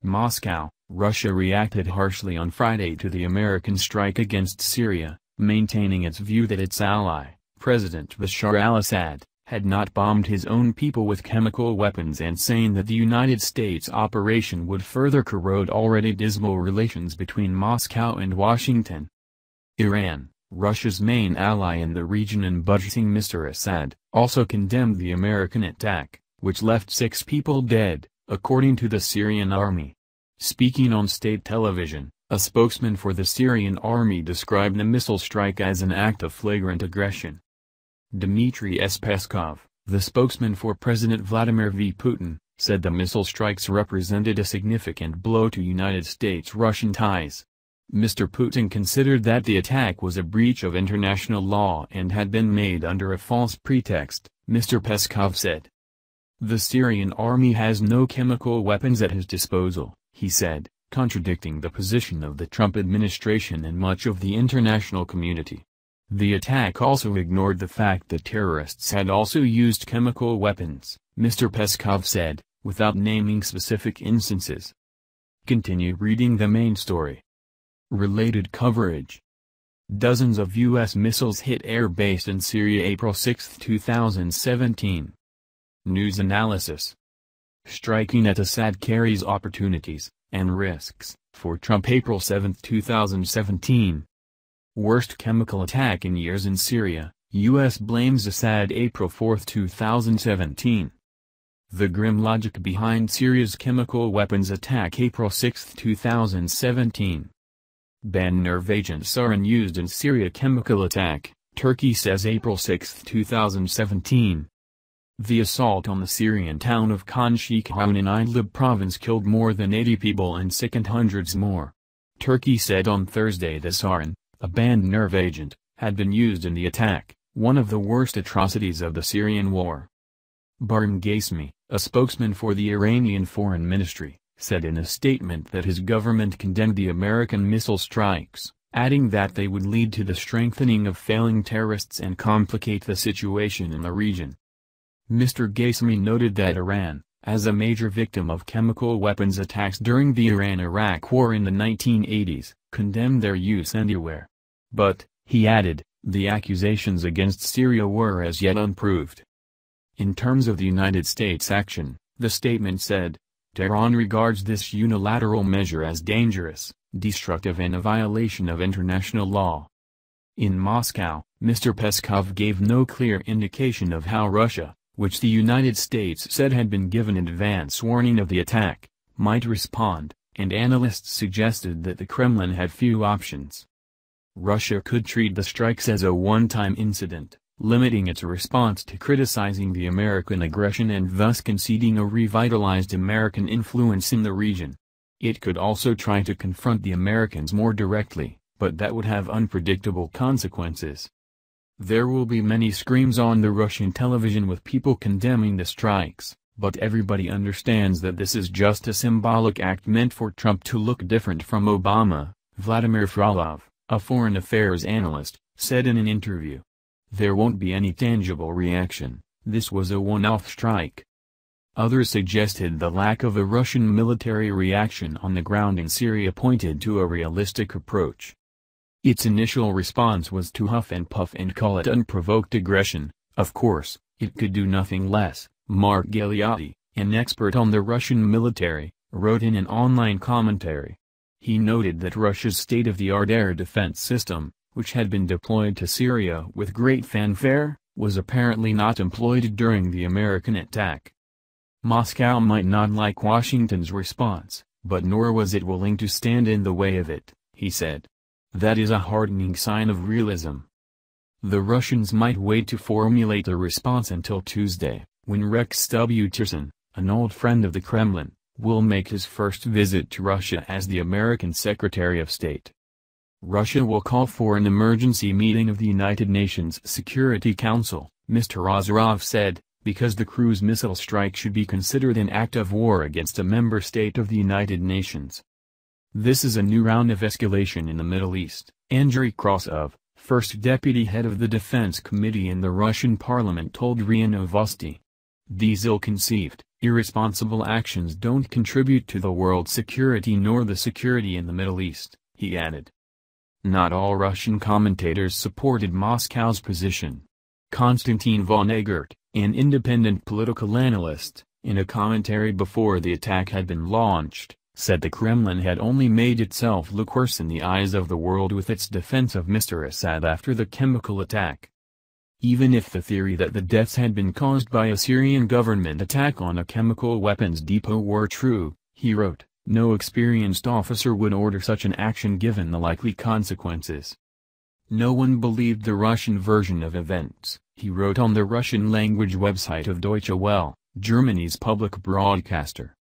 Moscow, Russia reacted harshly on Friday to the American strike against Syria, maintaining its view that its ally, President Bashar al-Assad, had not bombed his own people with chemical weapons and saying that the United States operation would further corrode already dismal relations between Moscow and Washington. Iran, Russia's main ally in the region in budgeting Mr. Assad, also condemned the American attack, which left 6 people dead, according to the Syrian army. Speaking on state television, a spokesman for the Syrian army described the missile strike as an act of flagrant aggression. Dmitry Peskov, the spokesman for President Vladimir Putin, said the missile strikes represented a significant blow to United States-Russian ties. Mr. Putin considered that the attack was a breach of international law and had been made under a false pretext, Mr. Peskov said. The Syrian army has no chemical weapons at his disposal, he said, contradicting the position of the Trump administration and much of the international community. The attack also ignored the fact that terrorists had also used chemical weapons, Mr. Peskov said, without naming specific instances. Continue reading the main story. Related coverage. Dozens of U.S. missiles hit air base in Syria April 6, 2017. News analysis. Striking at Assad carries opportunities, and risks, for Trump April 7, 2017. Worst chemical attack in years in Syria, U.S. blames Assad April 4, 2017. The grim logic behind Syria's chemical weapons attack April 6, 2017. Banned nerve agents sarin used in Syria chemical attack, Turkey says April 6, 2017. The assault on the Syrian town of Khan Sheikhoun in Idlib province killed more than 80 people and sickened hundreds more. Turkey said on Thursday that sarin, a banned nerve agent, had been used in the attack, one of the worst atrocities of the Syrian war. Bahram Ghasemi, a spokesman for the Iranian Foreign Ministry, said in a statement that his government condemned the American missile strikes, adding that they would lead to the strengthening of failing terrorists and complicate the situation in the region. Mr. Ghasemi noted that Iran, as a major victim of chemical weapons attacks during the Iran-Iraq War in the 1980s, condemned their use anywhere. But, he added, the accusations against Syria were as yet unproved. In terms of the United States' action, the statement said, Tehran regards this unilateral measure as dangerous, destructive and a violation of international law. In Moscow, Mr. Peskov gave no clear indication of how Russia, which the United States said had been given advance warning of the attack, might respond, and analysts suggested that the Kremlin had few options. Russia could treat the strikes as a one-time incident, limiting its response to criticizing the American aggression and thus conceding a revitalized American influence in the region. It could also try to confront the Americans more directly, but that would have unpredictable consequences. There will be many screams on the Russian television with people condemning the strikes, but everybody understands that this is just a symbolic act meant for Trump to look different from Obama, Vladimir Frolov, a foreign affairs analyst, said in an interview. There won't be any tangible reaction, this was a one-off strike. Others suggested the lack of a Russian military reaction on the ground in Syria pointed to a realistic approach. Its initial response was to huff and puff and call it unprovoked aggression. Of course, it could do nothing less, Mark Galeotti, an expert on the Russian military, wrote in an online commentary. He noted that Russia's state-of-the-art air defense system, which had been deployed to Syria with great fanfare, was apparently not employed during the American attack. Moscow might not like Washington's response, but nor was it willing to stand in the way of it, he said. That is a heartening sign of realism. The Russians might wait to formulate a response until Tuesday, when Rex W. Tillerson, an old friend of the Kremlin, will make his first visit to Russia as the American Secretary of State. Russia will call for an emergency meeting of the United Nations Security Council, Mr. Azarov said, because the cruise missile strike should be considered an act of war against a member state of the United Nations. This is a new round of escalation in the Middle East, Andrei Krasov, first deputy head of the Defense Committee in the Russian parliament told RIA Novosti. These ill-conceived, irresponsible actions don't contribute to the world's security nor the security in the Middle East, he added. Not all Russian commentators supported Moscow's position. Konstantin Vonnegut, an independent political analyst, in a commentary before the attack had been launched, said the Kremlin had only made itself look worse in the eyes of the world with its defense of Mr. Assad after the chemical attack. Even if the theory that the deaths had been caused by a Syrian government attack on a chemical weapons depot were true, he wrote, no experienced officer would order such an action given the likely consequences. No one believed the Russian version of events, he wrote on the Russian-language website of Deutsche Welle, Germany's public broadcaster.